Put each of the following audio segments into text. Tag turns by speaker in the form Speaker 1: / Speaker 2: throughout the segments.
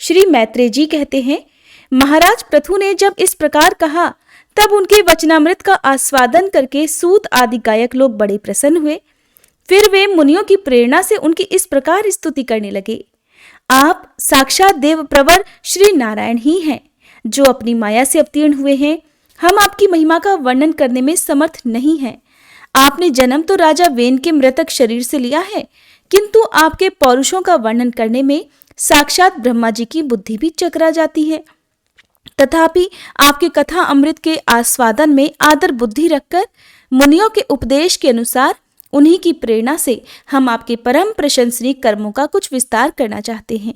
Speaker 1: श्री मैत्रेय जी कहते हैं, महाराज पृथु ने जब इस प्रकार कहा तब उनके वचनामृत का आस्वादन करके सूत आदि गायक लोग बड़े प्रसन्न हुए। फिर वे मुनियों की प्रेरणा से उनकी इस प्रकार स्तुति करने लगे, आप साक्षात देव प्रवर श्री नारायण ही हैं, जो अपनी माया से अवतीर्ण हुए हैं। हम आपकी महिमा का वर्णन करने में समर्थ नहीं हैं। आपने जन्म तो राजा वेन के मृतक शरीर से लिया है, किंतु आपके पौरुषों का वर्णन करने में साक्षात ब्रह्मा जी की बुद्धि भी चकरा जाती है। तथापि आपके कथा अमृत के आस्वादन में आदर बुद्धि रखकर मुनियों के उपदेश के अनुसार उन्हीं की प्रेरणा से हम आपके परम प्रशंसनीय कर्मों का कुछ विस्तार करना चाहते हैं।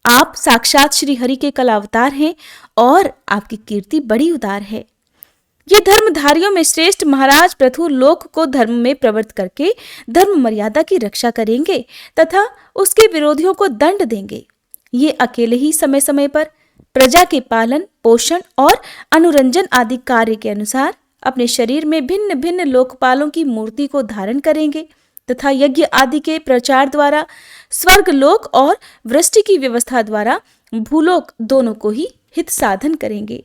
Speaker 1: आप साक्षात श्री हरि के कलावतार हैं और आपकी कीर्ति बड़ी उदार है। ये धर्मधारियों में श्रेष्ठ महाराज पृथु लोक को धर्म में प्रवृत्त करके धर्म मर्यादा की रक्षा करेंगे तथा उसके विरोधियों को दंड देंगे। ये अकेले ही समय समय पर प्रजा के पालन पोषण और अनुरंजन आदि कार्य के अनुसार अपने शरीर में भिन्न भिन्न लोकपालों की मूर्ति को धारण करेंगे तथा यज्ञ आदि के प्रचार द्वारा स्वर्ग लोक और वृष्टि की व्यवस्था द्वारा भूलोक दोनों को ही हित साधन करेंगे।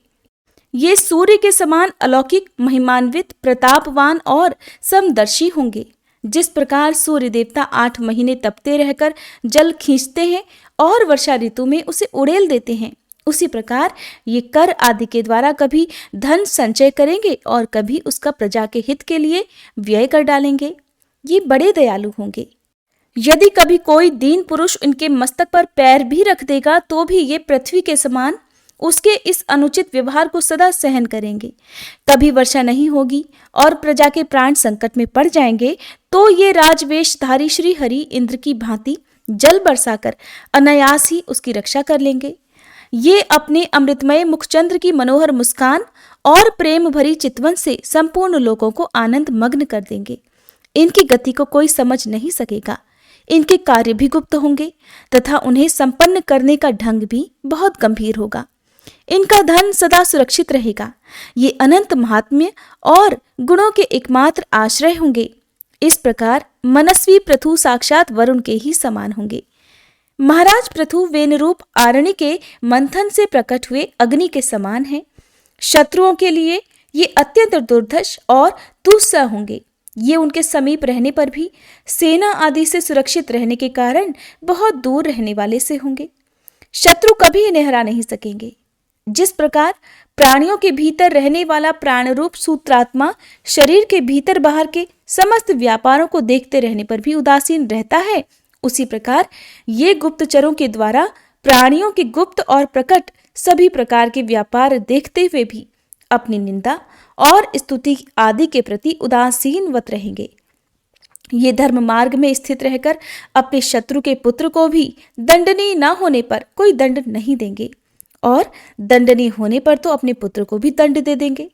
Speaker 1: ये सूर्य के समान अलौकिक महिमान्वित प्रतापवान और समदर्शी होंगे। जिस प्रकार सूर्य देवता 8 महीने तपते रहकर जल खींचते हैं और वर्षा ऋतु में उसे उड़ेल देते हैं, उसी प्रकार ये कर आदि के द्वारा कभी धन संचय करेंगे और कभी उसका प्रजा के हित के लिए व्यय कर डालेंगे। ये बड़े दयालु होंगे। यदि कभी कोई दीन पुरुष इनके मस्तक पर पैर भी रख देगा तो भी ये पृथ्वी के समान उसके इस अनुचित व्यवहार को सदा सहन करेंगे। कभी वर्षा नहीं होगी और प्रजा के प्राण संकट में पड़ जाएंगे तो ये राजवेशधारी श्री हरि इंद्र की भांति जल बरसाकर अनायास ही उसकी रक्षा कर लेंगे। ये अपने अमृतमय मुखचंद्र की मनोहर मुस्कान और प्रेम भरी चितवन से संपूर्ण लोगों को आनंद मग्न कर देंगे। इनकी गति को कोई समझ नहीं सकेगा। इनके कार्य भी गुप्त होंगे तथा उन्हें संपन्न करने का ढंग भी बहुत गंभीर होगा। इनका धन सदा सुरक्षित रहेगा। ये अनंत महात्म्य और गुणों के एकमात्र आश्रय होंगे। इस प्रकार मनस्वी पृथु साक्षात वरुण के ही समान होंगे। महाराज पृथु वेनरूप आरण्य के मंथन से प्रकट हुए अग्नि के समान हैं। शत्रुओं के लिए ये अत्यंत दुर्धर्ष और दुस्सह होंगे। ये उनके समीप रहने पर भी सेना आदि से सुरक्षित रहने के कारण बहुत दूर रहने वाले से होंगे। शत्रु कभी इन्हें हरा नहीं सकेंगे। जिस प्रकार प्राणियों के भीतर रहने वाला प्राण रूप सूत्रात्मा शरीर के भीतर बाहर के समस्त व्यापारों को देखते रहने पर भी उदासीन रहता है, उसी प्रकार ये गुप्तचरों के द्वारा प्राणियों के गुप्त और प्रकट सभी प्रकार के व्यापार देखते हुए भी अपनी निंदा और स्तुति आदि के प्रति उदासीनवत रहेंगे। ये धर्म मार्ग में स्थित रहकर अपने शत्रु के पुत्र को भी दंडनीय न होने पर कोई दंड नहीं देंगे और दंडनीय होने पर तो अपने पुत्र को भी दंड दे देंगे।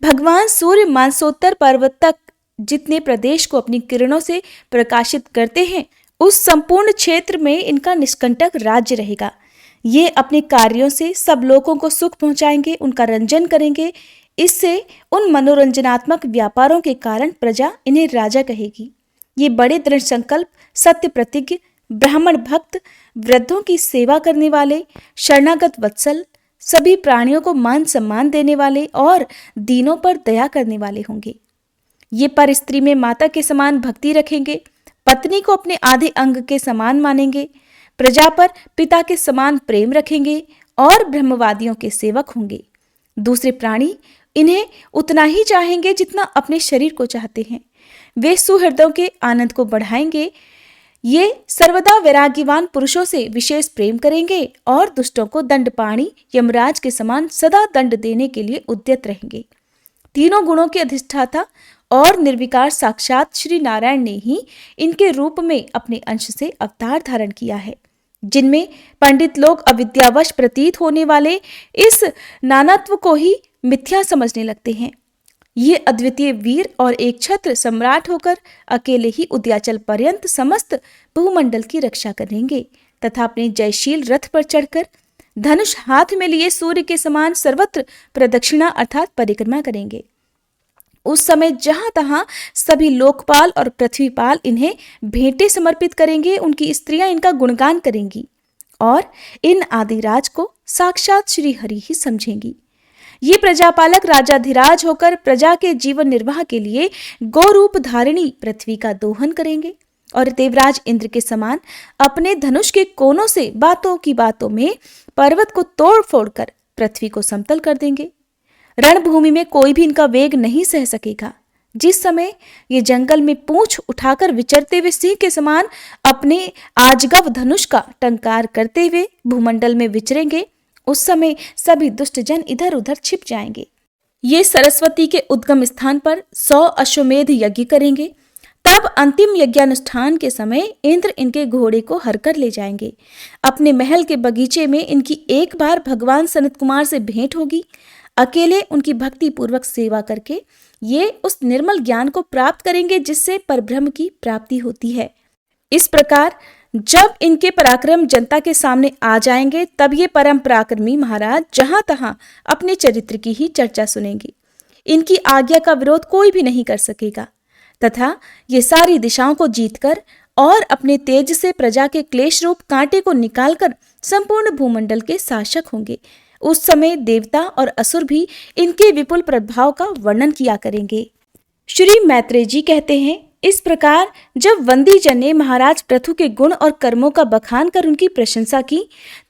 Speaker 1: भगवान सूर्य मानसोत्तर पर्वत तक जितने प्रदेश को अपनी किरणों से प्रकाशित करते हैं, उस संपूर्ण क्षेत्र में इनका निष्कंटक राज्य रहेगा। ये अपने कार्यों से सब लोगों को सुख पहुंचाएंगे, उनका रंजन करेंगे। इससे उन मनोरंजनात्मक व्यापारों के कारण प्रजा इन्हें राजा कहेगी। ये बड़े दृढ़ संकल्प, सत्य प्रतिज्ञ, ब्राह्मण भक्त, वृद्धों की सेवा करने वाले, शरणागत वत्सल, सभी प्राणियों को मान सम्मान देने वाले और दीनों पर दया करने वाले होंगे। ये पर स्त्री में माता के समान भक्ति रखेंगे, पत्नी को अपने आधे अंग के समान मानेंगे, प्रजा पर पिता के समान प्रेम रखेंगे और ब्रह्मवादियों के सेवक होंगे। दूसरे प्राणी इन्हें उतना ही चाहेंगे जितना अपने शरीर को चाहते हैं। वे सुहृदों के आनंद को बढ़ाएंगे। ये सर्वदा वैराग्यवान पुरुषों से विशेष प्रेम करेंगे और दुष्टों को दंडपाणी यमराज के समान सदा दंड देने के लिए उद्यत रहेंगे। तीनों गुणों के अधिष्ठाता और निर्विकार साक्षात श्री नारायण ने ही इनके रूप में अपने अंश से अवतार धारण किया है, जिनमें पंडित लोग अविद्यावश प्रतीत होने वाले इस नानात्व को ही मिथ्या समझने लगते हैं। ये अद्वितीय वीर और एक छत्र सम्राट होकर अकेले ही उद्याचल पर्यंत समस्त भूमंडल की रक्षा करेंगे तथा अपने जयशील रथ पर चढ़कर धनुष हाथ में लिए सूर्य के समान सर्वत्र प्रदक्षिणा अर्थात परिक्रमा करेंगे। उस समय जहां तहां सभी लोकपाल और पृथ्वीपाल इन्हें भेंटें समर्पित करेंगे। उनकी स्त्रियां इनका गुणगान करेंगी और इन आदिराज को साक्षात श्री हरि ही समझेंगी। ये प्रजापालक राजाधिराज होकर प्रजा के जीवन निर्वाह के लिए गौरूप धारिणी पृथ्वी का दोहन करेंगे और देवराज इंद्र के समान अपने धनुष के कोनों से बातों की बातों में पर्वत को तोड़ फोड़ कर पृथ्वी को समतल कर देंगे। रणभूमि में कोई भी इनका वेग नहीं सह सकेगा। जिस समय ये जंगल में पूंछ उठाकर विचरते हुए सिंह के समान अपने आजगव धनुष का टंकार करते हुए भूमंडल में विचरेंगे, उस समय सभी दुष्ट जन इधर उधर छिप जाएंगे। ये सरस्वती के उद्गम स्थान पर 100 अश्वमेध यज्ञ करेंगे। तब अंतिम यज्ञानुष्ठान के समय इंद्र इनके घोड़े को हरकर ले जाएंगे। अपने महल के बगीचे में इनकी एक बार भगवान सनत कुमार से भेंट होगी। अकेले उनकी भक्ति पूर्वक सेवा करके ये उस निर्मल ज्ञान को प्राप्त करेंगे जिससे परब्रह्म की प्राप्ति होती है। इस प्रकार जब इनके पराक्रम जनता के सामने आ जाएंगे, तब ये परम पराक्रमी महाराज जहां तहां अपने चरित्र की ही चर्चा सुनेंगे। इनकी आज्ञा का विरोध कोई भी नहीं कर सकेगा तथा ये सारी दिशाओं को जीतकर और अपने तेज से प्रजा के क्लेश रूप कांटे को निकालकर संपूर्ण भूमंडल के शासक होंगे। उस समय देवता और असुर भी इनके विपुल प्रभाव का वर्णन किया करेंगे। श्री मैत्रेय जी कहते हैं, इस प्रकार जब वंदी जन ने महाराज पृथु के गुण और कर्मों का बखान कर उनकी प्रशंसा की,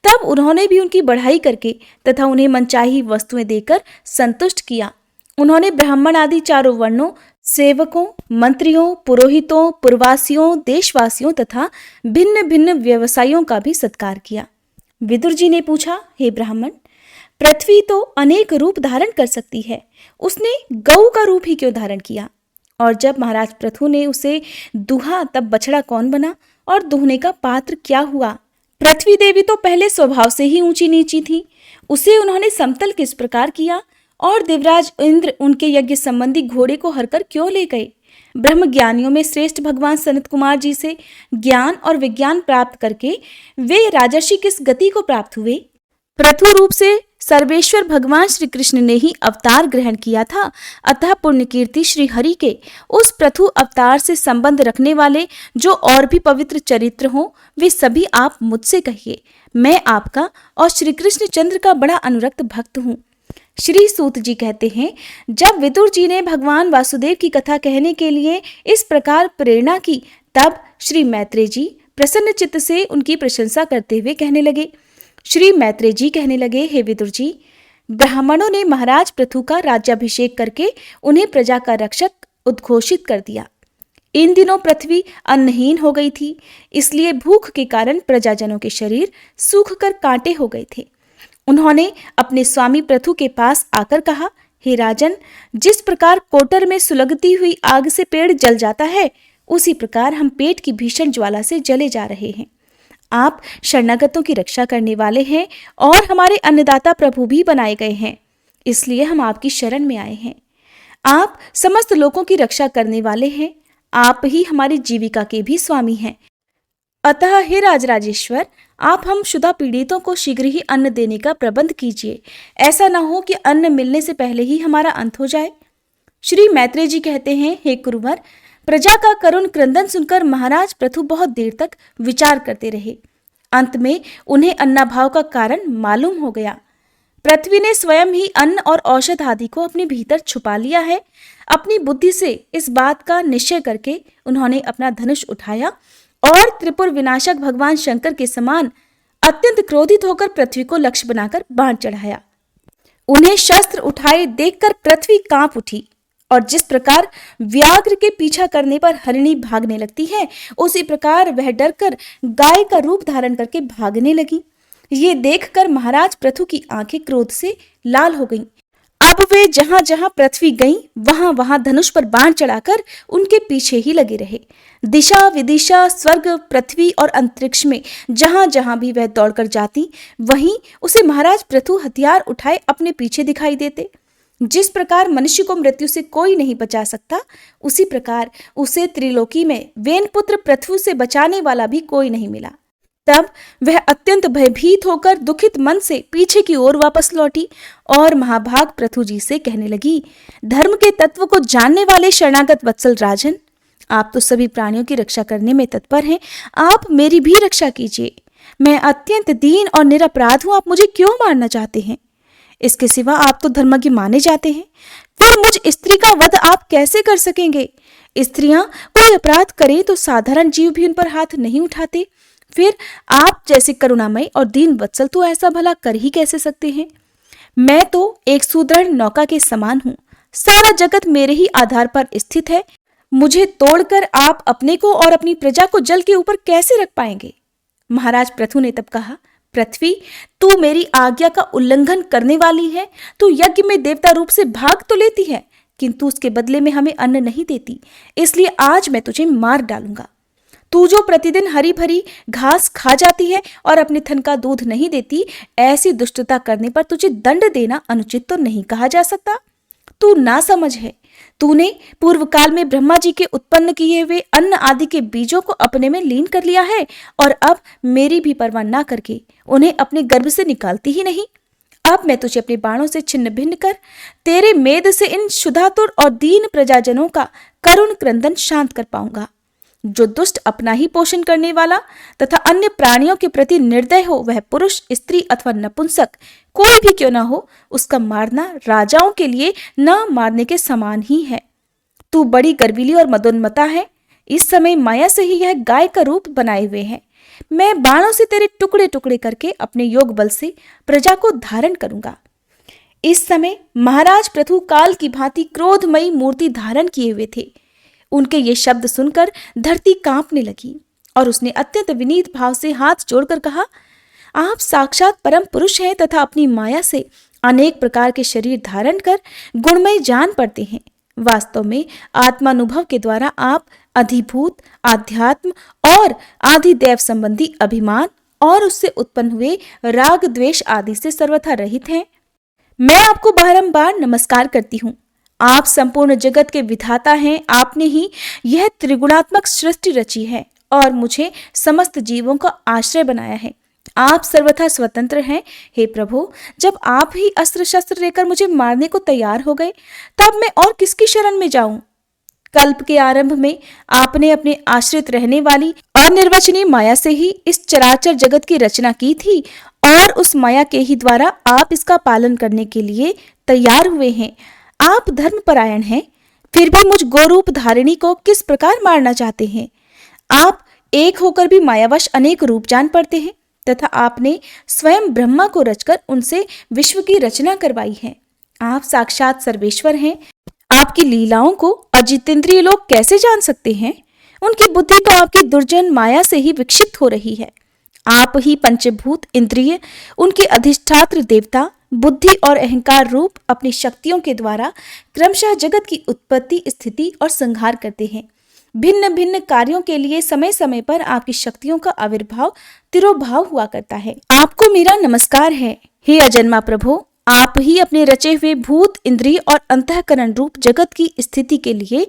Speaker 1: तब उन्होंने भी उनकी बढ़ाई करके तथा उन्हें मनचाही वस्तुएं देकर संतुष्ट किया। उन्होंने ब्राह्मण आदि चारों वर्णों, सेवकों, मंत्रियों, पुरोहितों, पुरवासियों, देशवासियों तथा भिन्न भिन्न व्यवसायियों का भी सत्कार किया। विदुर जी ने पूछा, हे ब्राह्मण, पृथ्वी तो अनेक रूप धारण कर सकती है, उसने गऊ का रूप ही क्यों धारण किया? और जब महाराज पृथु ने उसे दुहा, तब बछड़ा कौन बना और दुहने का पात्र क्या हुआ? पृथ्वी देवी तो पहले स्वभाव से ही ऊंची नीची थी, उसे उन्होंने समतल किस प्रकार किया? और देवराज इंद्र उनके यज्ञ संबंधी घोड़े को हरकर क्यों ले गए? ब्रह्म ज्ञानियों में श्रेष्ठ भगवान सनत कुमार जी से ज्ञान और विज्ञान प्राप्त करके वे राजर्षि किस गति को प्राप्त हुए? पृथु रूप से सर्वेश्वर भगवान श्री कृष्ण ने ही अवतार ग्रहण किया था। अतः पुण्य कीर्ति श्री हरि के उस पृथु अवतार से संबंध रखने वाले जो और भी पवित्र चरित्र हो, वे सभी आप मुझसे कहिए। मैं आपका और श्री कृष्ण चंद्र का बड़ा अनुरक्त भक्त हूँ। श्री सूत जी कहते हैं, जब विदुर जी ने भगवान वासुदेव की कथा कहने के लिए इस प्रकार प्रेरणा की, तब श्री मैत्रेय जी प्रसन्न चित्त से उनकी प्रशंसा करते हुए कहने लगे। श्री मैत्रेय जी कहने लगे, हे विदुर जी, ब्राह्मणों ने महाराज पृथु का राज्याभिषेक करके उन्हें प्रजा का रक्षक उद्घोषित कर दिया। इन दिनों पृथ्वी अन्नहीन हो गई थी, इसलिए भूख के कारण प्रजाजनों के शरीर सूख कर कांटे हो गए थे। उन्होंने अपने स्वामी पृथु के पास आकर कहा, हे राजन, जिस प्रकार कोटर में सुलगती हुई आग से पेड़ जल जाता है, उसी प्रकार हम पेट की भीषण ज्वाला से जले जा रहे हैं। आप शरणागतों की रक्षा करने वाले हैं और हमारे अन्नदाता प्रभु भी बनाए गए हैं, इसलिए हम आपकी शरण में आए हैं। आप समस्त लोगों की रक्षा करने वाले हैं, आप ही हमारी जीविका के भी स्वामी हैं। अतः हे राजराजेश्वर, आप हम शुदा पीड़ितों को शीघ्र ही अन्न देने का प्रबंध कीजिए। ऐसा न हो कि अन्न मिलने से पहले ही हमारा अंत हो जाए। श्री मैत्रेय जी कहते हैं, हे कुरुवर, प्रजा का करुण क्रंदन सुनकर महाराज पृथु बहुत देर तक विचार करते रहे। अंत में उन्हें अन्नाभाव का कारण मालूम हो गया। पृथ्वी ने स्वयं ही अन्न और औषध आदि को अपने भीतर छुपा लिया है। अपनी बुद्धि से इस बात का निश्चय करके उन्होंने अपना धनुष उठाया और त्रिपुर विनाशक भगवान शंकर के समान अत्यंत क्रोधित होकर पृथ्वी को लक्ष्य बनाकर बाण चढ़ाया। उन्हें शस्त्र उठाए देखकर पृथ्वी कांप उठी और जिस प्रकार व्याघ्र के पीछा करने पर हरिणी भागने लगती है, उसी प्रकार वह डरकर गाय का रूप धारण करके भागने लगी। ये देखकर महाराज पृथु की आंखें क्रोध से लाल हो गईं। अब वे जहां जहां पृथ्वी गईं, वहां वहां धनुष पर बाण चढ़ाकर उनके पीछे ही लगे रहे। दिशा विदिशा, स्वर्ग, पृथ्वी और अंतरिक्ष में जहां जहां भी वह दौड़कर जाती, वहीं उसे महाराज पृथु हथियार उठाए अपने पीछे दिखाई देते। जिस प्रकार मनुष्य को मृत्यु से कोई नहीं बचा सकता, उसी प्रकार उसे त्रिलोकी में वेनपुत्र पृथु से बचाने वाला भी कोई नहीं मिला। तब वह अत्यंत भयभीत होकर दुखित मन से पीछे की ओर वापस लौटी और महाभाग पृथु जी से कहने लगी, धर्म के तत्व को जानने वाले शरणागत वत्सल राजन, आप तो सभी प्राणियों की रक्षा करने में तत्पर हैं, आप मेरी भी रक्षा कीजिए। मैं अत्यंत दीन और निरपराध हूं, आप मुझे क्यों मारना चाहते हैं? इसके सिवा आप तो धर्मज्ञ माने जाते हैं, फिर मुझ स्त्री का वध आप कैसे कर सकेंगे? स्त्रियां कोई अपराध करें तो साधारण जीव भी उन पर हाथ नहीं उठाते, फिर आप जैसे करुणामय और दीन वत्सल तो ऐसा भला कर ही कैसे सकते हैं? मैं तो एक सुदृढ़ नौका के समान हूं, सारा जगत मेरे ही आधार पर स्थित है, मुझे तोड़कर आप अपने को और अपनी प्रजा को जल के ऊपर कैसे रख पाएंगे? महाराज पृथु ने तब कहा, पृथ्वी, तू मेरी आज्ञा का उल्लंघन करने वाली है। तू यज्ञ में देवता रूप से भाग तो लेती है, किंतु उसके बदले में हमें अन्न नहीं देती, इसलिए आज मैं तुझे मार डालूंगा। तू जो प्रतिदिन हरी भरी घास खा जाती है और अपने थन का दूध नहीं देती, ऐसी दुष्टता करने पर तुझे दंड देना अनुचित तो नहीं कहा जा सकता। तू ना समझ है, तूने पूर्व काल में ब्रह्मा जी के उत्पन्न किए हुए अन्न आदि के बीजों को अपने में लीन कर लिया है और अब मेरी भी परवाह ना करके उन्हें अपने गर्भ से निकालती ही नहीं। अब मैं तुझे अपने बाणों से छिन्न भिन्न कर तेरे मेद से इन क्षुधातुर और दीन प्रजाजनों का करुण क्रंदन शांत कर पाऊंगा। जो दुष्ट अपना ही पोषण करने वाला तथा अन्य प्राणियों के प्रति निर्दय हो, वह पुरुष, स्त्री अथवा नपुंसक कोई भी क्यों ना हो, उसका मारना राजाओं के लिए न मारने के समान ही है। तू बड़ी गर्वीली और मदोन्मता है, इस समय माया से ही यह गाय का रूप बनाए हुए है। मैं बाणों से तेरे टुकड़े टुकड़े करके अपने योग बल से प्रजा को धारण करूंगा। इस समय महाराज पृथु काल की भांति क्रोधमयी मूर्ति धारण किए हुए थे। उनके ये शब्द सुनकर धरती कांपने लगी और उसने अत्यंत विनीत भाव से हाथ जोड़कर कहा, आप साक्षात परम पुरुष हैं तथा अपनी माया से अनेक प्रकार के शरीर धारण कर गुणमय जान पड़ते हैं। वास्तव में आत्मानुभव के द्वारा आप अधिभूत, आध्यात्म और आधिदैव संबंधी अभिमान और उससे उत्पन्न हुए राग द्वेष आदि से सर्वथा रहित हैं। मैं आपको बारंबार नमस्कार करती हूँ। आप संपूर्ण जगत के विधाता हैं। आपने ही यह त्रिगुणात्मक सृष्टि रची है और मुझे समस्त जीवों का आश्रय बनाया है। आप सर्वथा स्वतंत्र हैं। हे प्रभु, जब आप ही अस्त्र शस्त्र लेकर मुझे मारने को तैयार हो गए, तब मैं और किसकी शरण में जाऊं? कल्प के आरंभ में आपने अपने आश्रित रहने वाली अनिर्वचनीय माया से ही इस चराचर जगत की रचना की थी और उस माया के ही द्वारा आप इसका पालन करने के लिए तैयार हुए हैं। आप धर्मपरायण हैं, फिर भी मुझ गोरूप धारिणी को किस प्रकार मारना चाहते हैं? आप एक होकर भी मायावश अनेक रूप जान पड़ते हैं तथा आपने स्वयं ब्रह्मा को रचकर उनसे विश्व की रचना करवाई है। आप साक्षात सर्वेश्वर हैं। आपकी लीलाओं को अजितेंद्रिय लोग कैसे जान सकते हैं? उनकी बुद्धि तो आपकी दुर्जन माया से ही विक्षिप्त हो रही है। आप ही पंचभूत इंद्रिय, उनके अधिष्ठात्र देवता, बुद्धि और अहंकार रूप अपनी शक्तियों के द्वारा क्रमशः जगत की उत्पत्ति, स्थिति और संहार करते हैं। भिन्न भिन्न कार्यों के लिए समय समय पर आपकी शक्तियों का आविर्भाव, तिरोभाव हुआ करता है। आपको मेरा नमस्कार है। हे अजन्मा प्रभु, आप ही अपने रचे हुए भूत, इंद्रिय और अंतःकरण रूप जगत की स्थिति के लिए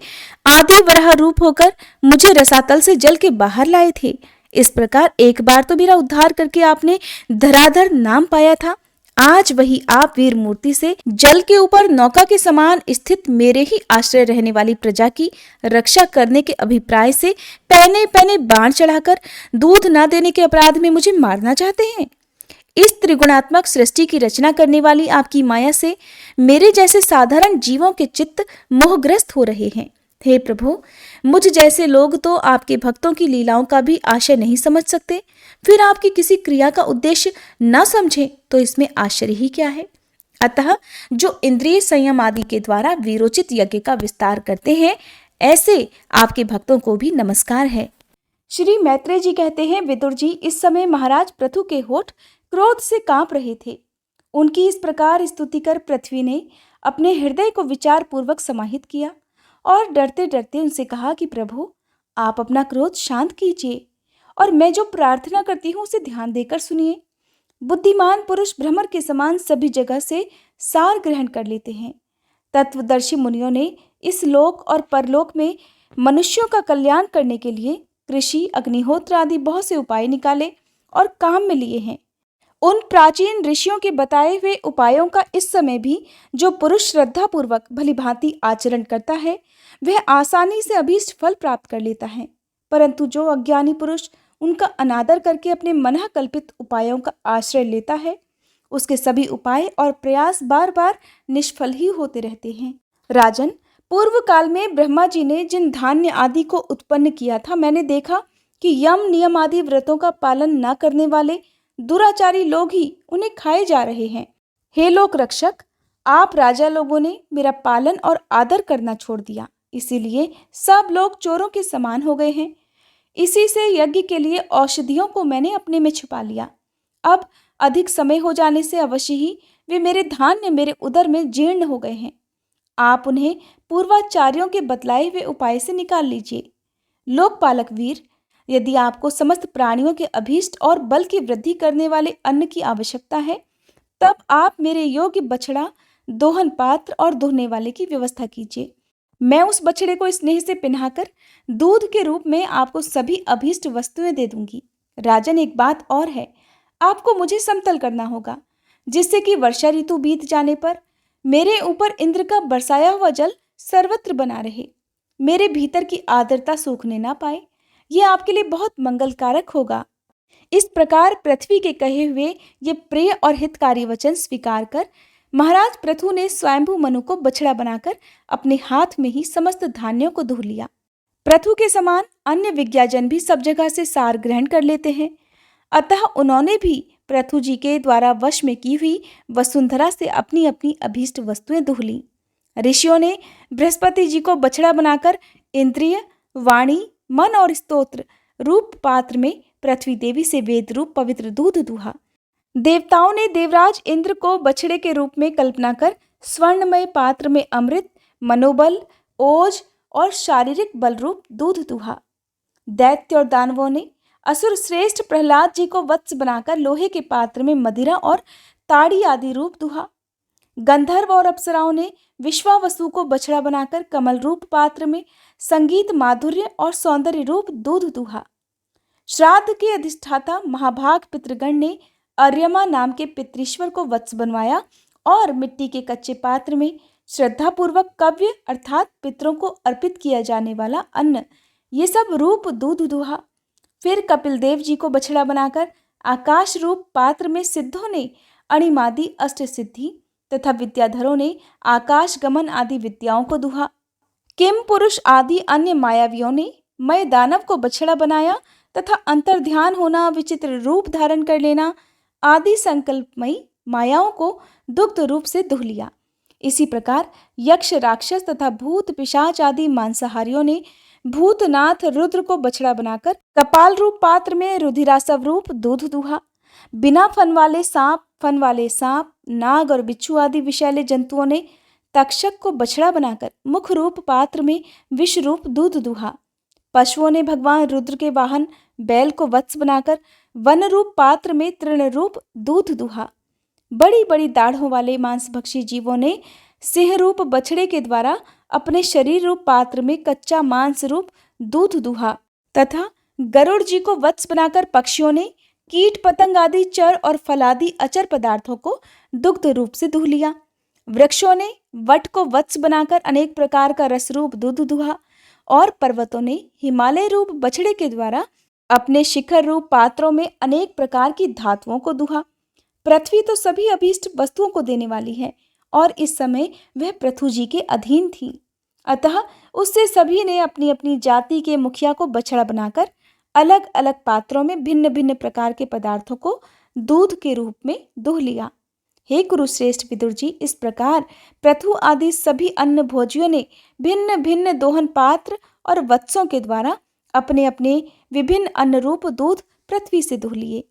Speaker 1: आदि वराह रूप होकर मुझे रसातल से जल के बाहर लाए थे। इस प्रकार एक बार तो मेरा उद्धार करके आपने धराधर नाम पाया था। आज वही आप वीर मूर्ति से जल के ऊपर नौका के समान स्थित मेरे ही आश्रय रहने वाली प्रजा की रक्षा करने के अभिप्राय से पहने पहने बाण चढ़ाकर दूध न देने के अपराध में मुझे मारना चाहते हैं। इस त्रिगुणात्मक सृष्टि की रचना करने वाली आपकी माया से मेरे जैसे साधारण जीवों के चित्त मोहग्रस्त हो रहे हैं। हे प्रभु, मुझ जैसे लोग तो आपके भक्तों की लीलाओं का भी आशय नहीं समझ सकते, फिर आपकी किसी क्रिया का उद्देश्य न समझे तो इसमें आश्चर्य ही क्या है? अतः जो इंद्रिय संयम आदि के द्वारा वीरोचित यज्ञ का विस्तार करते हैं, ऐसे आपके भक्तों को भी नमस्कार है। श्री मैत्रेय जी कहते हैं, विदुर जी, इस समय महाराज पृथु के होठ क्रोध से कांप रहे थे। उनकी इस प्रकार स्तुति कर पृथ्वी ने अपने हृदय को विचार पूर्वक समाहित किया और डरते डरते उनसे कहा कि प्रभु, आप अपना क्रोध शांत कीजिए और मैं जो प्रार्थना करती हूँ उसे ध्यान देकर सुनिए। बुद्धिमान पुरुष भ्रमर के समान सभी जगह से सार ग्रहण कर लेते हैं। तत्वदर्शी मुनियों ने इस लोक और परलोक में मनुष्यों का कल्याण करने के लिए कृषि, अग्निहोत्र आदि बहुत से उपाय निकाले और काम में लिए हैं। उन प्राचीन ऋषियों के बताए हुए उपायों का इस समय भी जो पुरुष श्रद्धापूर्वक भलीभांति आचरण करता है, वह आसानी से अभीष्ट फल प्राप्त कर लेता है। परंतु जो अज्ञानी पुरुष उनका अनादर करके अपने मनः कल्पित उपायों का आश्रय लेता है, उसके सभी उपाय और प्रयास बार बार निष्फल ही होते रहते हैं। राजन, पूर्व काल में ब्रह्मा जी ने जिन धान्य आदि को उत्पन्न किया था, मैंने देखा कि यम नियम आदि व्रतों का पालन न करने वाले दुराचारी लोग ही उन्हें खाए जा रहे हैं। हे लोक रक्षक, आप राजा लोगों ने मेरा पालन और आदर करना छोड़ दिया, इसीलिए सब लोग चोरों के समान हो गए हैं। इसी से यज्ञ के लिए औषधियों को मैंने अपने में छुपा लिया। अब अधिक समय हो जाने से अवश्य ही वे मेरे धान्य मेरे उदर में जीर्ण हो गए हैं। आप उन्हें पूर्वाचार्यों के बतलाए हुए उपाय से निकाल लीजिए। लोकपालक वीर, यदि आपको समस्त प्राणियों के अभीष्ट और बल की वृद्धि करने वाले अन्न की आवश्यकता है, तब आप मेरे योग्य बछड़ा, दोहन पात्र और दोहने वाले की व्यवस्था कीजिए। मैं उस बछड़े को स्नेह से पिन्हाकर दूध के रूप में आपको सभी अभीष्ट वस्तुएं दे दूंगी। राजन, एक बात और है, आपको मुझे समतल करना होगा, जिससे कि वर्षा ऋतु बीत जाने पर मेरे ऊपर इंद्र का बरसाया हुआ जल सर्वत्र बना रहे, मेरे भीतर की आर्द्रता सूखने ना पाए। यह आपके लिए बहुत मंगलकारक होगा। इस प्रकार पृथ्वी के कहे हुए ये प्रिय और हितकारी वचन स्वीकार कर महाराज पृथु ने स्वयंभू मनु को बछड़ा बनाकर अपने हाथ में ही समस्त धान्यों को धो लिया। पृथु के समान अन्य विज्ञाजन भी सब जगह से सार ग्रहण कर लेते हैं, अतः उन्होंने भी पृथु जी के द्वारा वश में की हुई वसुंधरा से अपनी अपनी अभीष्ट वस्तुएं धो ली। ऋषियों ने बृहस्पति जी को बछड़ा बनाकर इंद्रिय, वाणी, मन और स्तोत्र रूप पात्र में पृथ्वी देवी से वेद रूप पवित्र दूध दूहा। देवताओं ने देवराज इंद्र को बछड़े के रूप में कल्पना कर स्वर्णमय पात्र में अमृत, मनोबल, ओज और शारीरिक बल रूप दूध दूहा। दैत्य और दानवों ने असुर श्रेष्ठ प्रहलाद जी को वत्स बनाकर लोहे के पात्र में मदिरा और ताड़ी आदि रूप दूहा। गंधर्व और अप्सराओं ने विश्वावसु को बछड़ा बनाकर कमल रूप पात्र में संगीत, माधुर्य और सौंदर्य रूप दूध दूहा। श्राद्ध के अधिष्ठाता महाभाग पितृगण ने अर्यमा नाम के पितृश्वर को वत्स बनवाया और मिट्टी के कच्चे पात्र में श्रद्धापूर्वक कव्य अर्थात पितरों को अर्पित किया जाने वाला अन्न, ये सब रूप दूध दूहा। फिर कपिल देव जी को बछड़ा बनाकर आकाश रूप पात्र में सिद्धों ने अणिमादि अष्ट सिद्धि तथा विद्याधरों ने आकाश गमन आदि विद्याओं को दुहा। किम पुरुष आदि अन्य मायावियों ने मय दानव को बछड़ा बनाया तथा अंतर्ध्यान होना, विचित्र रूप धारण कर लेना आदि संकल्पमयी मायाओं को दुग्ध रूप से दुह लिया। इसी प्रकार यक्ष, राक्षस तथा भूत पिशाच आदि मांसाहारियों ने भूतनाथ रुद्र को बछड़ा बनाकर कपाल रूप पात्र में रुधिरासव रूप दूध दूहा। बिना फन वाले सांप, फन वाले सांप, नाग और बिच्छू आदि विषैले जंतुओं ने तक्षक को बछड़ा बनाकर मुख रूप पात्र में विष रूप दूध दूहा। पशुओं ने भगवान रुद्र के वाहन बैल को वत्स बनाकर वन रूप पात्र में तृण रूप दूध दूहा। बड़ी बड़ी दाढ़ों वाले मांसभक्षी जीवों ने सिंह रूप बछड़े के द्वारा अपने शरीर रूप पात्र में कच्चा मांस रूप दूध दूहा तथा गरुड़ जी को वत्स बनाकर पक्षियों ने कीट पतंग आदि चर और फलादि अचर पदार्थों को दुग्ध रूप से दूह लिया। वृक्षों ने वट को वत्स बनाकर अनेक प्रकार का रस रूप दूध दूहा और पर्वतों ने हिमालय रूप बछड़े के द्वारा अपने शिखर रूप पात्रों में अनेक प्रकार की धातुओं को दूहा। पृथ्वी तो सभी अभीष्ट वस्तुओं को देने वाली है और इस समय वह पृथु जी के अधीन थी, अतः उससे सभी ने अपनी अपनी जाति के मुखिया को बछड़ा बनाकर अलग अलग पात्रों में भिन्न भिन्न प्रकार के पदार्थों को दूध के रूप में दूह लिया। हे कुरुश्रेष्ठ विदुर जी, इस प्रकार पृथु आदि सभी अन्न भोजियों ने भिन्न भिन्न दोहन पात्र और वत्सों के द्वारा अपने अपने विभिन्न अन्न रूप दूध पृथ्वी से दूह लिए।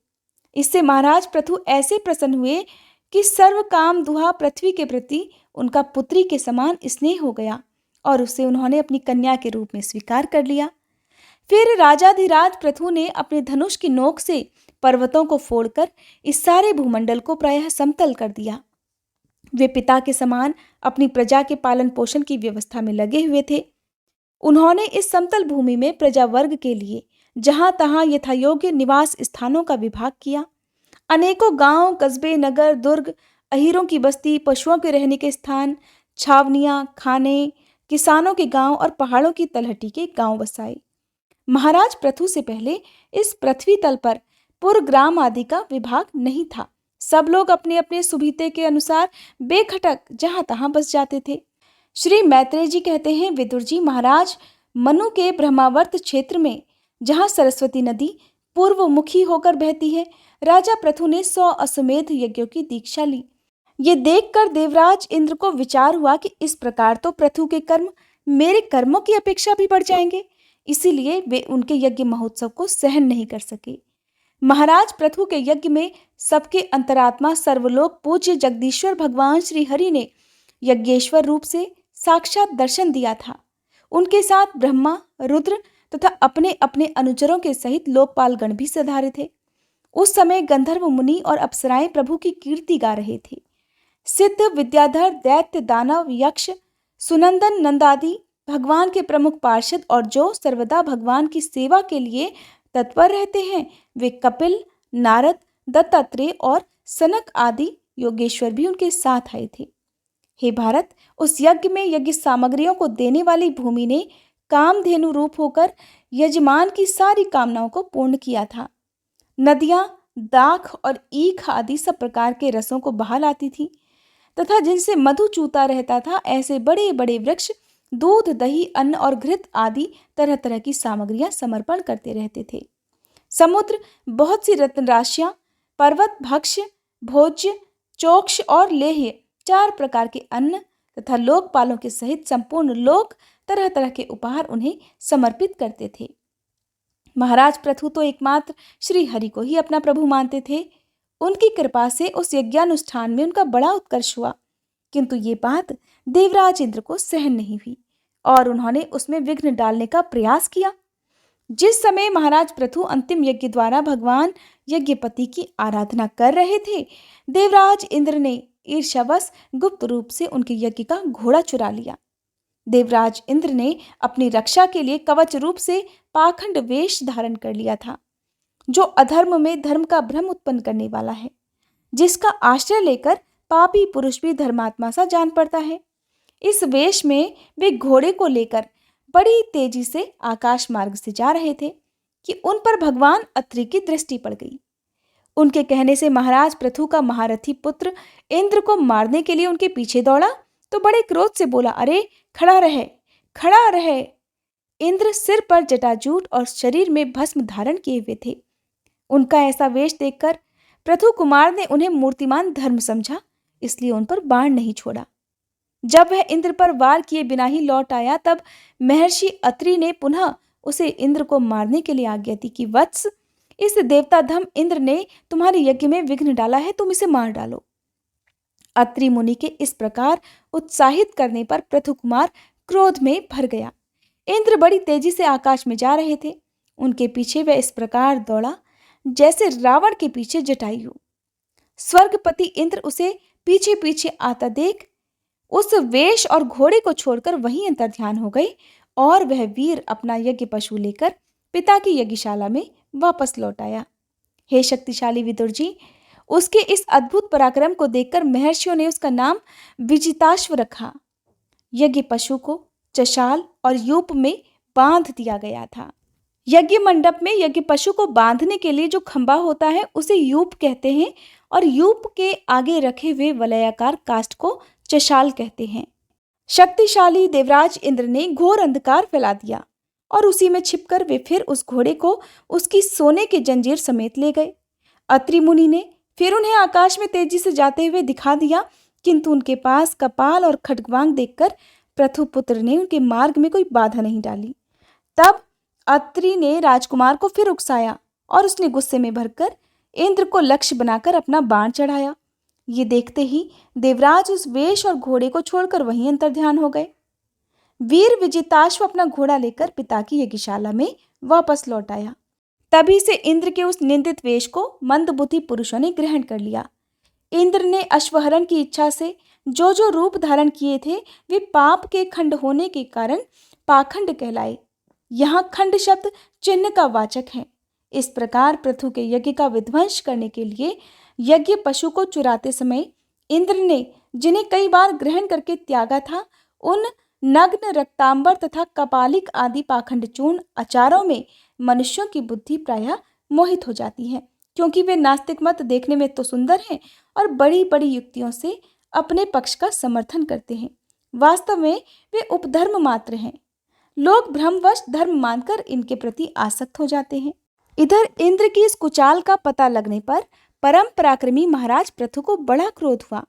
Speaker 1: इससे महाराज पृथु ऐसे प्रसन्न हुए कि सर्व काम दुहा पृथ्वी के प्रति उनका पुत्री के समान स्नेह हो गया और उसे उन्होंने अपनी कन्या के रूप में स्वीकार कर लिया। फिर राजाधिराज पृथु ने अपने धनुष की नोक से पर्वतों को फोड़कर इस सारे भूमंडल को प्रायः समतल कर दिया। वे पिता के समान अपनी प्रजा के पालन पोषण की व्यवस्था में लगे हुए थे। उन्होंने इस समतल भूमि में प्रजा वर्ग के लिए जहां तहां यथायोग्य निवास स्थानों का विभाग किया। अनेकों गांव, कस्बे, नगर, दुर्ग, अहीरों की बस्ती, पशुओं के रहने के स्थान, छावनियां, खाने, किसानों के गांव और पहाड़ों की तलहटी के गांव बसाए। महाराज पृथु से पहले इस पृथ्वी तल पर पुर ग्राम आदि का विभाग नहीं था। सब लोग अपने अपने सुविधे के अनुसार बेखटक जहां तहां बस जाते थे। श्री मैत्रेय जी कहते हैं, विदुर जी, महाराज मनु के ब्रह्मावर्त क्षेत्र में जहां सरस्वती नदी पूर्वमुखी होकर बहती है, राजा पृथु ने 100 अश्वमेध यज्ञों की दीक्षा ली। ये देखकर देवराज इंद्र को विचार हुआ कि इस प्रकार तो पृथु के कर्म मेरे कर्मों की अपेक्षा भी बढ़ जाएंगे, इसीलिए वे उनके यज्ञ महोत्सव को सहन नहीं कर सके। महाराज पृथु के यज्ञ में सबके अंतरात्मा सर्वलोक पूज्य जगदीश्वर भगवान श्री हरि ने यज्ञेश्वर रूप से साक्षात दर्शन दिया था। उनके साथ ब्रह्मा, रुद्र तथा अपने अपने अनुचरों के सहित लोकपाल गण भी सधारे थे। उस समय गंधर्व मुनि और अप्सराएं प्रभु की कीर्ति गा रहे थे। सिद्ध, विद्याधर, दैत्य, दानव, यक्ष, सुनंदन, नंदादि भगवान के प्रमुख पार्षद और जो सर्वदा भगवान की सेवा के लिए तत्पर रहते हैं, वे कपिल, नारद, दत्तात्रेय और सनक आदि योगेश्वर भी उनके साथ आए थे। हे भारत, उस यज्ञ में यज्ञ सामग्रियों को देने वाली भूमि ने कामधेनु रूप होकर यजमान की सारी कामनाओं को पूर्ण किया था। नदियां दाख और ईख आदि सब प्रकार के रसों को बहा लाती थी तथा जिनसे मधु चूता रहता था, ऐसे बड़े बड़े वृक्ष दूध, दही, अन्न और घृत आदि तरह तरह की सामग्रियां समर्पण करते रहते थे। समुद्र बहुत सी रत्न राशियां, पर्वत, भक्ष्य, भोज्य, चोक्ष और लेह्य 4 प्रकार के अन्न तथा लोकपालों के सहित संपूर्ण लोक तरह तरह के उपहार उन्हें समर्पित करते थे। महाराज पृथु तो एकमात्र श्री हरि को ही अपना प्रभु मानते थे। उनकी कृपा से उस यज्ञानुष्ठान में उनका बड़ा उत्कर्ष हुआ, किंतु ये बात देवराज इंद्र को सहन नहीं हुई और उन्होंने उसमें विघ्न डालने का प्रयास किया। जिस समय महाराज पृथु अंतिम यज्ञ द्वारा भगवान यज्ञपति की आराधना कर रहे थे, देवराज इंद्र ने ईर्ष्यावश गुप्त रूप से उनके यज्ञ का घोड़ा चुरा लिया। देवराज इंद्र ने अपनी रक्षा के लिए कवच रूप से पाखंड वेश धारण कर लिया था, जो अधर्म में धर्म का भ्रम उत्पन्न करने वाला है, जिसका आश्रय लेकर पापी पुरुष भी धर्मात्मा सा जान पड़ता है। इस वेश में वे घोड़े को लेकर बड़ी तेजी से आकाश मार्ग से जा रहे थे कि उन पर भगवान अत्रि की दृष्टि पड़ गई। उनके कहने से महाराज पृथु का महारथी पुत्र इंद्र को मारने के लिए उनके पीछे दौड़ा तो बड़े क्रोध से बोला, अरे खड़ा रहे, खड़ा रहे। इंद्र सिर पर जटाजूट और शरीर में भस्म धारण किए हुए थे। उनका ऐसा वेश देखकर पृथु कुमार ने उन्हें मूर्तिमान धर्म समझा, इसलिए उन पर बाण नहीं छोड़ा। जब वह इंद्र पर वार किए बिना ही लौट आया, तब महर्षि अत्रि ने पुनः उसे इंद्र को मारने के लिए आज्ञा दी कि वत्स, इस देवता धम इंद्र ने तुम्हारे यज्ञ में विघ्न डाला है, तुम इसे मार डालो। अत्रि मुनि के इस प्रकार उत्साहित करने पर पृथु कुमार क्रोध में भर गया। इंद्र बड़ी तेजी से आकाश में जा रहे थे। उनके पीछे वह इस प्रकार दौड़ा जैसे रावण के पीछे जटायु। स्वर्गपति इंद्र उसे पीछे पीछे आता देख उस वेश और घोड़े को छोड़कर वहीं अंतर्ध्यान हो गए और वह वीर अपना यज्ञ पशु लेकर पिता की यज्ञशाला में वापस लौट आया। हे शक्तिशाली विदुर जी, उसके इस अद्भुत पराक्रम को देखकर महर्षियों ने उसका नाम विजिताश्व रखा। यज्ञ पशु को चशाल और यूप में बांध दिया गया था। यज्ञ मंडप में यज्ञ पशु को बांधने के लिए जो खंभा होता है उसे यूप कहते हैं और यूप के आगे रखे हुए वलयाकार काष्ठ को चशाल कहते हैं। शक्तिशाली देवराज इंद्र ने घोर अंधकार फैला दिया और उसी में छिपकर वे फिर उस घोड़े को उसकी सोने के जंजीर समेत ले गए। अत्रि मुनि ने फिर उन्हें आकाश में तेजी से जाते हुए दिखा दिया, किंतु उनके पास कपाल और खड्गवांग देखकर पृथु पुत्र ने उनके मार्ग में कोई बाधा नहीं डाली। तब अत्रि ने राजकुमार को फिर उकसाया और उसने गुस्से में भरकर इंद्र को लक्ष्य बनाकर अपना बाण चढ़ाया। ये देखते ही देवराज उस वेश और घोड़े को छोड़कर वहीं अंतर्ध्यान हो गए। वीर विजिताश्व अपना घोड़ा लेकर पिता की यज्ञशाला में वापस लौट आया। तभी से इंद्र के उस निंदित वेश को मंदबुद्धि पुरुषों ने ग्रहण कर लिया। इंद्र ने अश्वहरण की इच्छा से जो जो रूप धारण किए थे वे पाप के खंड होने के कारण पाखंड कहलाए। यहाँ खंड शब्द चिन्ह का वाचक है। इस प्रकार पृथु के यज्ञ का विध्वंस करने के लिए यज्ञ पशु को चुराते समय इंद्र ने जिन्हें कई बार ग्रहण करके त्यागा था, उन नग्न, रक्तांबर तथा कपालिक आदि पाखंड चूर्ण आचारों में मनुष्यों की बुद्धि प्रायः मोहित हो जाती है, क्योंकि वे नास्तिक मत देखने में तो सुंदर हैं और बड़ी बड़ी युक्तियों से अपने पक्ष का समर्थन करते हैं। वास्तव में वे उपधर्म मात्र हैं। लोग भ्रमवश धर्म मानकर इनके प्रति आसक्त हो जाते हैं। इधर इंद्र की इस कुचाल का पता लगने पर परम पराक्रमी महाराज पृथु को बड़ा क्रोध हुआ।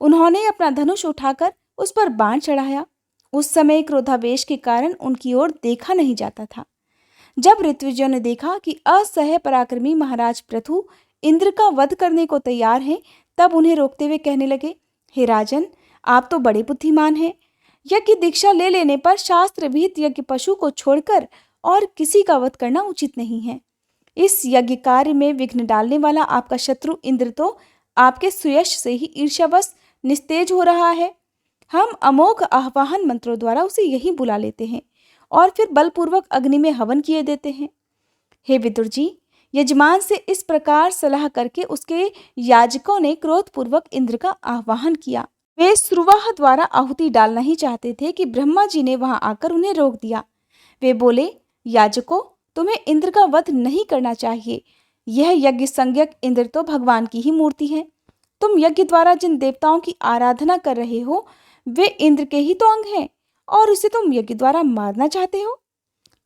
Speaker 1: उन्होंने अपना धनुष उठाकर उस पर बाण चढ़ाया। उस समय क्रोधावेश के कारण उनकी ओर देखा नहीं जाता था। जब ऋत्विजों ने देखा कि असह्य पराक्रमी महाराज पृथु इंद्र का वध करने को तैयार हैं, तब उन्हें रोकते हुए कहने लगे, हे राजन, आप तो बड़े बुद्धिमान हैं। यज्ञ दीक्षा ले लेने पर शास्त्र विहित यज्ञ पशु को छोड़कर और किसी का वध करना उचित नहीं है। इस यज्ञ कार्य में विघ्न डालने वाला आपका शत्रु इंद्र तो आपके सुयश से ही ईर्ष्यावश निस्तेज हो रहा है। हम अमोघ आह्वान मंत्रों द्वारा उसे यहीं बुला लेते हैं और फिर बलपूर्वक अग्नि में हवन किए देते हैं। हे विदुर जी, यजमान से इस प्रकार सलाह करके उसके याजकों ने क्रोधपूर्वक इंद्र का आह्वान किया। वे सुरवाह द्वारा आहुति डालना ही चाहते थे कि ब्रह्मा जी ने वहां आकर उन्हें रोक दिया। वे बोले, याजकों, तुम्हें इंद्र का वध नहीं करना चाहिए। यह यज्ञ संज्ञक इंद्र तो भगवान की ही मूर्ति है। तुम यज्ञ द्वारा जिन देवताओं की आराधना कर रहे हो वे इंद्र के ही तो अंग हैं और उसे तुम यज्ञ द्वारा मारना चाहते हो।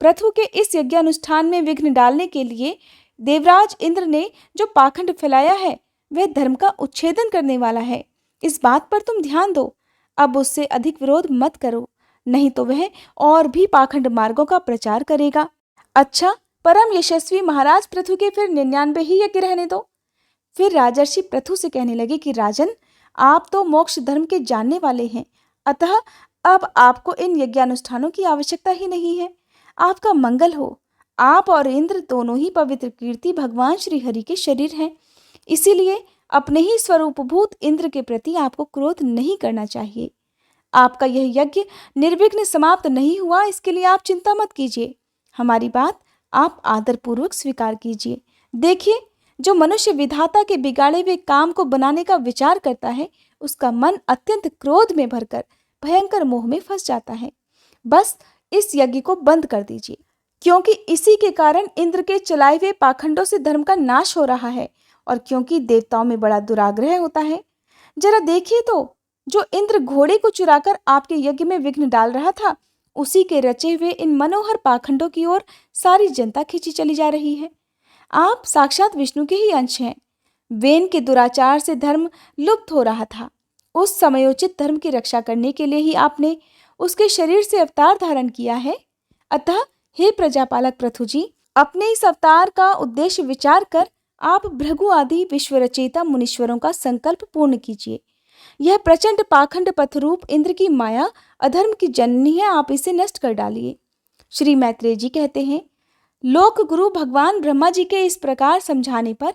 Speaker 1: पृथु के इस यज्ञ अनुष्ठान में विघ्न डालने के लिए देवराज इंद्र ने जो पाखंड फैलाया है वह धर्म का उच्छेदन करने वाला है। इस बात पर तुम ध्यान दो। अब उससे अधिक विरोध मत करो, नहीं तो वह और भी पाखंड मार्गों का प्रचार करेगा। अच्छा, परम यशस्वी महाराज पृथु के फिर 99 ही यज्ञ रहने दो। फिर राजर्षि पृथु से कहने लगे कि राजन, आप तो मोक्ष धर्म के जानने वाले हैं, अतः अब आपको इन यज्ञानुष्ठानों की आवश्यकता ही नहीं है। आपका मंगल हो। आप और इंद्र दोनों ही पवित्र कीर्ति भगवान श्री हरि के शरीर हैं, इसीलिए अपने ही स्वरूपभूत इंद्र के प्रति आपको क्रोध नहीं करना चाहिए। आपका यह यज्ञ निर्विघ्न समाप्त नहीं हुआ, इसके लिए आप चिंता मत कीजिए। हमारी बात आप आदरपूर्वक स्वीकार कीजिए। देखिए, जो मनुष्य विधाता के बिगाड़े हुए काम को बनाने का विचार करता है, उसका मन अत्यंत क्रोध में भरकर भयंकर मोह में फंस जाता है। बस इस यज्ञ को बंद कर दीजिए, क्योंकि इसी के कारण इंद्र के चलाए हुए पाखंडों से धर्म का नाश हो रहा है और क्योंकि देवताओं में बड़ा दुराग्रह होता है। जरा देखिए तो, जो इंद्र घोड़े को चुराकर आपके यज्ञ में विघ्न डाल रहा था, उसी के रचे हुए इन मनोहर पाखंडों की ओर सारी जनता खींची चली जा रही है। आप साक्षात विष्णु के ही अंश हैं। वेन के दुराचार से धर्म लुप्त हो रहा था। उस समयोचित धर्म की रक्षा करने के लिए ही आपने उसके शरीर से अवतार धारण किया है। अतः हे प्रजापालक पृथु जी, अपने इस अवतार का उद्देश्य विचार कर आप भृगु आदि विश्व रचयिता मुनीश्वरों का संकल्प पूर्ण कीजिए। यह प्रचंड पाखंड पथरूप इंद्र की माया अधर्म की जननी है, आप इसे नष्ट कर डालिए। श्री मैत्रेय जी कहते हैं, लोक गुरु भगवान ब्रह्मा जी के इस प्रकार समझाने पर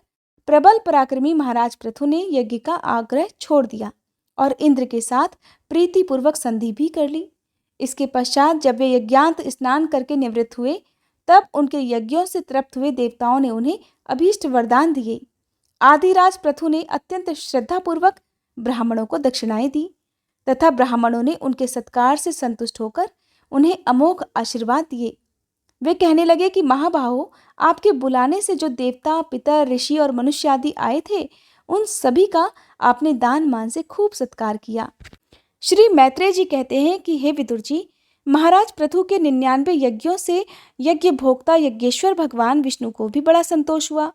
Speaker 1: प्रबल पराक्रमी महाराज पृथु ने यज्ञ का आग्रह छोड़ दिया और इंद्र के साथ प्रीतिपूर्वक संधि भी कर ली। इसके पश्चात जब वे यज्ञांत स्नान करके निवृत्त हुए, तब उनके यज्ञों से तृप्त हुए देवताओं ने उन्हें अभीष्ट वरदान दिए। आदिराज पृथु ने अत्यंत श्रद्धापूर्वक ब्राह्मणों को दक्षिणाएं दी तथा ब्राह्मणों ने उनके सत्कार से संतुष्ट होकर उन्हें अमोघ आशीर्वाद दिए। वे कहने लगे कि महाबाहो, आपके बुलाने से जो देवता, पितर, ऋषि और मनुष्य आदि आए थे, उन सभी का आपने दान मान से खूब सत्कार किया। श्री मैत्रेय जी कहते हैं कि हे विदुर जी, महाराज पृथु के 99 यज्ञों से यज्ञ भोक्ता यज्ञेश्वर भगवान विष्णु को भी बड़ा संतोष हुआ।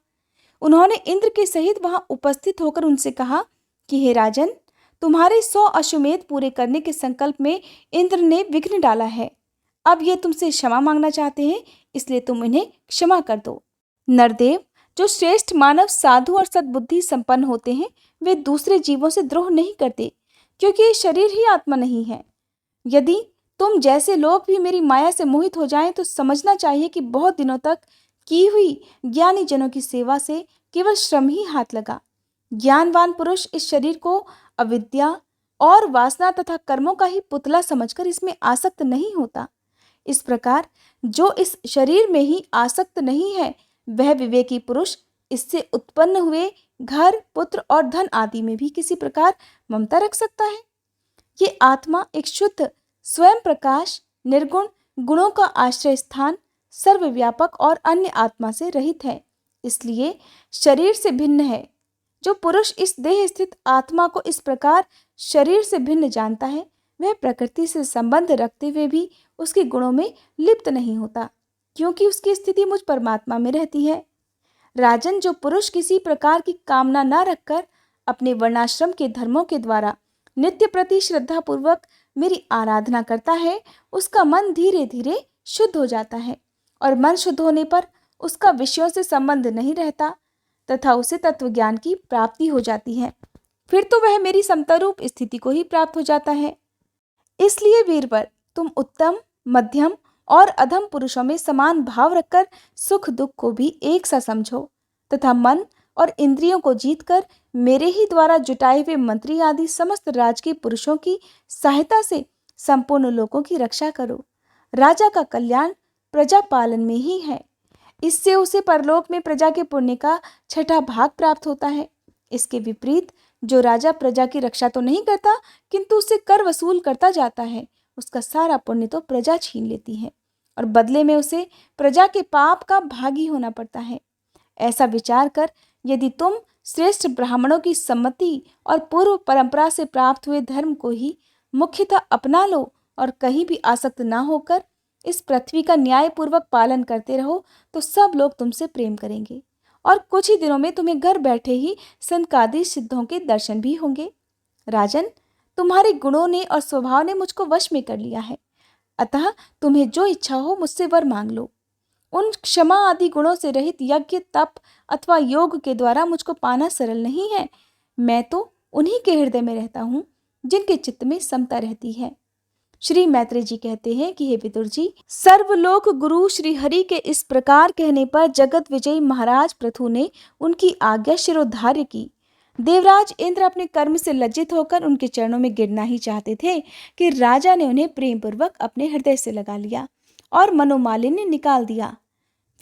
Speaker 1: उन्होंने इंद्र के सहित वहां उपस्थित होकर उनसे कहा कि हे राजन, तुम्हारे 100 अश्वमेध पूरे करने के संकल्प में इंद्र ने विघ्न डाला है। अब ये तुमसे क्षमा मांगना चाहते हैं, इसलिए तुम इन्हें क्षमा कर दो। नरदेव, जो श्रेष्ठ मानव साधु और सद्बुद्धि संपन्न होते हैं, वे दूसरे जीवों से द्रोह नहीं करते, क्योंकि ये शरीर ही आत्मा नहीं है। यदि तुम जैसे लोग भी मेरी माया से मोहित हो जाएं, तो समझना चाहिए कि बहुत दिनों तक की हुई ज्ञानी जनों की सेवा से केवल श्रम ही हाथ लगा। ज्ञानवान पुरुष इस शरीर को अविद्या और वासना तथा कर्मों का ही पुतला समझकर इसमें आसक्त नहीं होता। इस प्रकार जो इस शरीर में ही आसक्त नहीं है, वह विवेकी पुरुष इससे उत्पन्न हुए घर, पुत्र और धन आदि में भी किसी प्रकार ममता रख सकता है। ये आत्मा एक शुद्ध स्वयं प्रकाश, निर्गुण, गुणों का आश्रय स्थान, सर्वव्यापक और अन्य आत्मा से रहित है, इसलिए शरीर से भिन्न है। जो पुरुष इस देह स्थित आत्मा को इस प्रकार शरीर से भिन्न जानता है, वह प्रकृति से संबंध रखते हुए भी उसके गुणों में लिप्त नहीं होता, क्योंकि उसकी स्थिति मुझ परमात्मा में रहती है। राजन, जो पुरुष किसी प्रकार की कामना न रखकर अपने वर्णाश्रम के धर्मों के द्वारा नित्य प्रति श्रद्धा पूर्वक मेरी आराधना करता है, उसका मन धीरे धीरे शुद्ध हो जाता है, और मन शुद्ध होने पर उसका विषयों से संबंध नहीं रहता तथा उसे तत्व ज्ञान की प्राप्ति हो जाती है। फिर तो वह मेरी समता रूप स्थिति को ही प्राप्त हो जाता है। इसलिए वीरवर, तुम उत्तम, मध्यम और अधम पुरुषों में समान भाव रखकर सुख दुख को भी एक सा समझो तथा मन और इंद्रियों को जीतकर मेरे ही द्वारा जुटाए हुए मंत्री आदि समस्त राजकीय पुरुषों की सहायता से संपूर्ण लोगों की रक्षा करो। राजा का कल्याण प्रजा पालन में ही है। इससे उसे परलोक में प्रजा के पुण्य का छठा भाग प्राप्त होता है। इसके विपरीत जो राजा प्रजा की रक्षा तो नहीं करता, किंतु उससे कर वसूल करता जाता है, उसका सारा पुण्य तो प्रजा छीन लेती है और बदले में उसे प्रजा के पाप का भागी होना पड़ता है। ऐसा विचार कर यदि तुम श्रेष्ठ ब्राह्मणों की सम्मति और पूर्व परंपरा से प्राप्त हुए धर्म को ही मुख्यतः अपना लो और कहीं भी आसक्त ना होकर इस पृथ्वी का न्यायपूर्वक पालन करते रहो, तो सब लोग तुमसे प्रेम करेंगे और कुछ ही दिनों में तुम्हें घर बैठे ही संकादी सिद्धों के दर्शन भी होंगे। राजन, तुम्हारे गुणों ने और स्वभाव ने मुझको वश में कर लिया है, अतः तुम्हें जो इच्छा हो मुझसे वर मांग लो। उन क्षमा आदि गुणों से रहित यज्ञ, तप अथवा योग के द्वारा मुझको पाना सरल नहीं है। मैं तो उन्हीं के हृदय में रहता हूँ जिनके चित्त में समता रहती है। श्री मैत्रेय जी कहते हैं कि हे विदुर जी, सर्वलोक गुरु श्री हरि के इस प्रकार कहने पर जगत विजयी महाराज पृथु ने उनकी आज्ञा शिरोधार्य की। देवराज इंद्र अपने कर्म से लज्जित होकर उनके चरणों में गिरना ही चाहते थे कि राजा ने उन्हें प्रेम पूर्वक अपने हृदय से लगा लिया और मनोमालिन्य निकाल दिया।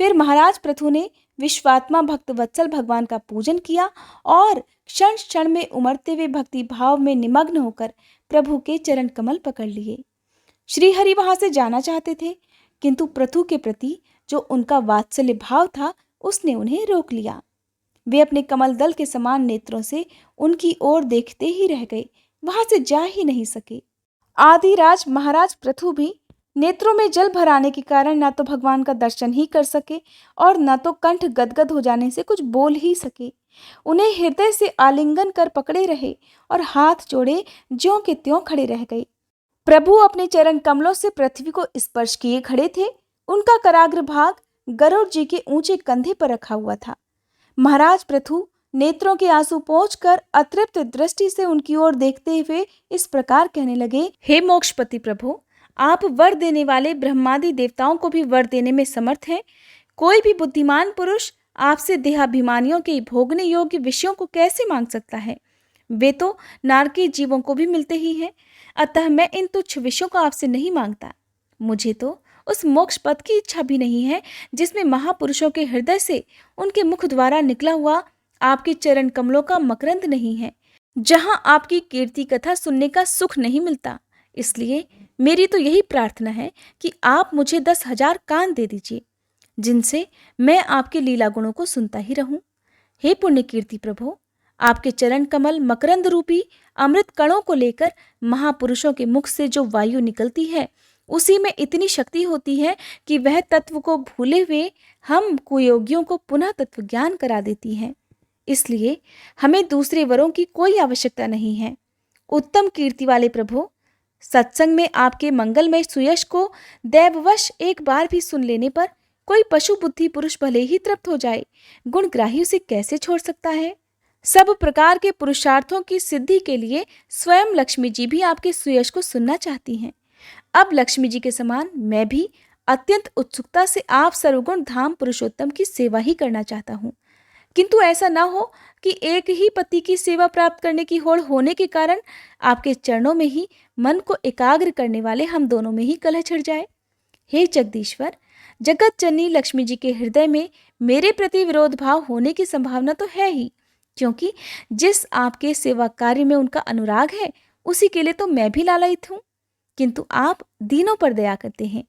Speaker 1: फिर महाराज पृथु ने विश्वात्मा भक्त वत्सल भगवान का पूजन किया और क्षण क्षण में उमड़ते हुए भक्ति भाव में निमग्न होकर प्रभु के चरण कमल पकड़ लिए। श्री हरि वहां से जाना चाहते थे, किंतु पृथु के प्रति जो उनका वात्सल्य भाव था उसने उन्हें रोक लिया। वे अपने कमल दल के समान नेत्रों से उनकी ओर देखते ही रह गए, वहां से जा ही नहीं सके। आदिराज महाराज पृथु भी नेत्रों में जल भर आने के कारण ना तो भगवान का दर्शन ही कर सके और न तो कंठ गदगद हो जाने से कुछ बोल ही सके। उन्हें हृदय से आलिंगन कर पकड़े रहे और हाथ जोड़े ज्यों के त्यों खड़े रह गए। प्रभु अपने चरण कमलों से पृथ्वी को स्पर्श किए खड़े थे। उनका कराग्र भाग गरुड़ जी के ऊंचे कंधे पर रखा हुआ था। महाराज पृथु नेत्रों के आंसू पोंछकर अतृप्त दृष्टि से उनकी ओर देखते हुए इस प्रकार कहने लगे, हे मोक्षपति प्रभु, आप वर देने वाले ब्रह्मादि देवताओं को भी वर देने में समर्थ हैं। कोई भी बुद्धिमान पुरुष आपसे देहाभिमानियों के भोगने योग्य विषयों को कैसे मांग सकता है? वे तो नारकीय जीवों को भी मिलते ही हैं। अतः मैं इन तुच्छ विषयों को आपसे नहीं मांगता। मुझे तो उस मोक्ष पद की इच्छा भी नहीं है जिसमें महापुरुषों के हृदय से उनके मुख द्वारा निकला हुआ आपके चरण कमलों का मकरंद नहीं है, जहां आपकी कीर्ति कथा सुनने का सुख नहीं मिलता। इसलिए मेरी तो यही प्रार्थना है कि आप मुझे 10,000 कान दे दीजिए, जिनसे मैं आपके लीला गुणों को सुनता ही रहूं। हे पुण्य कीर्ति प्रभु, आपके चरण कमल मकरंद रूपी अमृत कणों को लेकर महापुरुषों के मुख से जो वायु निकलती है, उसी में इतनी शक्ति होती है कि वह तत्व को भूले हुए हम कुयोगियों को पुनः तत्व ज्ञान करा देती है। इसलिए हमें दूसरे वरों की कोई आवश्यकता नहीं है। उत्तम कीर्ति वाले प्रभु, सत्संग में आपके मंगलमय सुयश को दैववश एक बार भी सुन लेने पर कोई पशु बुद्धि पुरुष भले ही तृप्त हो जाए, गुणग्राही उसे कैसे छोड़ सकता है? सब प्रकार के पुरुषार्थों की सिद्धि के लिए स्वयं लक्ष्मी जी भी आपके सुयश को सुनना चाहती हैं। अब लक्ष्मी जी के समान मैं भी अत्यंत उत्सुकता से आप सर्वगुण धाम पुरुषोत्तम की सेवा ही करना चाहता हूँ, किंतु ऐसा ना हो कि एक ही पति की सेवा प्राप्त करने की होड़ होने के कारण आपके चरणों में ही मन को एकाग्र करने वाले हम दोनों में ही कलह छिड़ जाए। हे जगदीश्वर, जगत जननी लक्ष्मी जी के हृदय में मेरे प्रति विरोध भाव होने की संभावना तो है ही, क्योंकि जिस आपके सेवा कार्य में उनका अनुराग है, उसी के लिए तो मैं भी लालायित हूँ। किंतु आप दीनों पर दया करते हैं,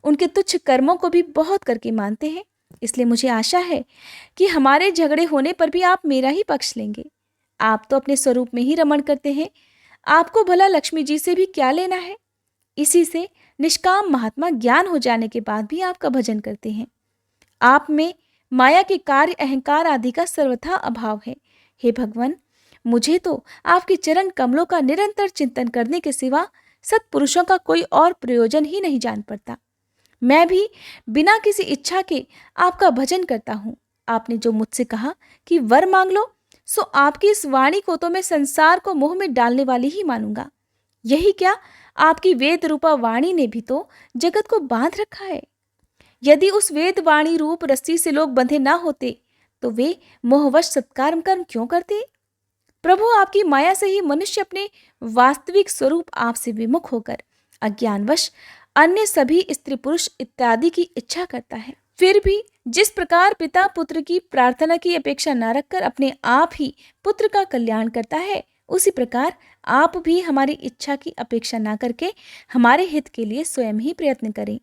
Speaker 1: उनके तुच्छ कर्मों को भी बहुत करके मानते हैं। इसलिए मुझे आशा है कि हमारे झगड़े होने पर भी आप मेरा ही पक्ष लेंगे। आप तो अपने स्वरूप में ही रमण करते हैं, आपको भला लक्ष्मी जी से भी क्या लेना है। इसी से निष्काम महात्मा ज्ञान हो जाने के बाद भी आपका भजन करते हैं। आप में माया के कार्य, अहंकार आदि का सर्वथा अभाव है। हे भगवान, मुझे तो आपके चरण कमलों का निरंतर चिंतन करने के सिवा सत्पुरुषों का कोई और प्रयोजन ही नहीं जान पड़ता। मैं भी बिना किसी इच्छा के आपका भजन करता हूँ। आपने जो मुझसे कहा कि वर मांग लो, सो आपकी इस वाणी को तो मैं संसार को मुंह में डालने वाली ही मानूंगा। यही क्या, आपकी वेद रूपा वाणी ने भी तो जगत को बांध रखा है। यदि उस वेद वाणी रूप रस्सी से लोग बंधे ना होते तो वे मोहवश सत्कर्म कर्म क्यों करते। प्रभु, आपकी माया से ही मनुष्य अपने वास्तविक स्वरूप आपसे विमुख होकर अज्ञानवश अन्य सभी स्त्री पुरुष इत्यादि की इच्छा करता है। फिर भी जिस प्रकार पिता पुत्र की प्रार्थना की अपेक्षा न रखकर अपने आप ही पुत्र का कल्याण करता है, उसी प्रकार आप भी हमारी इच्छा की अपेक्षा न करके हमारे हित के लिए स्वयं ही प्रयत्न करें।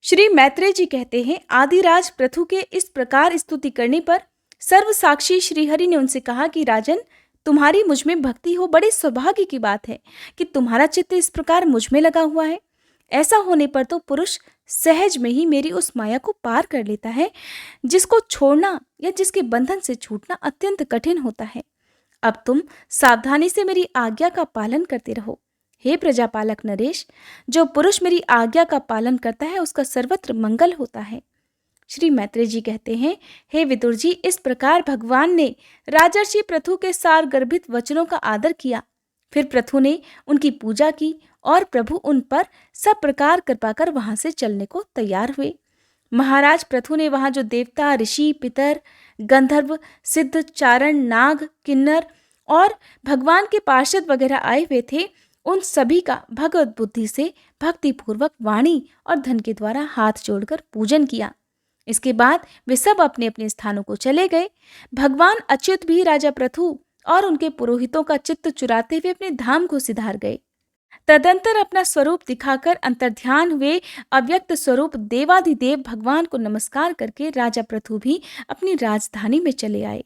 Speaker 1: श्री मैत्रेय जी कहते हैं, आदिराज पृथु के इस प्रकार स्तुति करने पर सर्वसाक्षी श्रीहरि ने उनसे कहा कि राजन, तुम्हारी मुझ में भक्ति हो बड़े सौभाग्य की बात है कि तुम्हारा चित्त इस प्रकार मुझ में लगा हुआ है। ऐसा होने पर तो पुरुष सहज में ही मेरी उस माया को पार कर लेता है, जिसको छोड़ना या जिसके बंधन से छूटना अत्यंत कठिन होता है। अब तुम सावधानी से मेरी आज्ञा का पालन करते रहो। हे प्रजापालक नरेश, जो पुरुष मेरी आज्ञा का पालन करता है उसका सर्वत्र मंगल होता है। श्री मैत्रेय जी कहते हैं, हे विदुर जी, इस प्रकार भगवान ने राजर्षि पृथु के सार गर्भित वचनों का आदर किया। फिर पृथु ने उनकी पूजा की और प्रभु उन पर सब प्रकार कृपा कर वहां से चलने को तैयार हुए। महाराज पृथु ने वहां जो देवता, ऋषि, पितर, गंधर्व, सिद्ध, चारण, नाग, किन्नर और भगवान के पार्षद वगैरह आए हुए थे, उन सभी का भगवत बुद्धि से भक्तिपूर्वक वाणी और धन के द्वारा हाथ जोड़कर पूजन किया। इसके बाद वे सब अपने अपने स्थानों को चले गए। भगवान अच्युत भी राजा पृथु और उनके पुरोहितों का चित्त चुराते हुए अपने धाम को सिधार गए। तदंतर अपना स्वरूप दिखाकर अंतर्ध्यान हुए अव्यक्त स्वरूप देवाधिदेव भगवान को नमस्कार करके राजा पृथु भी अपनी राजधानी में चले आए।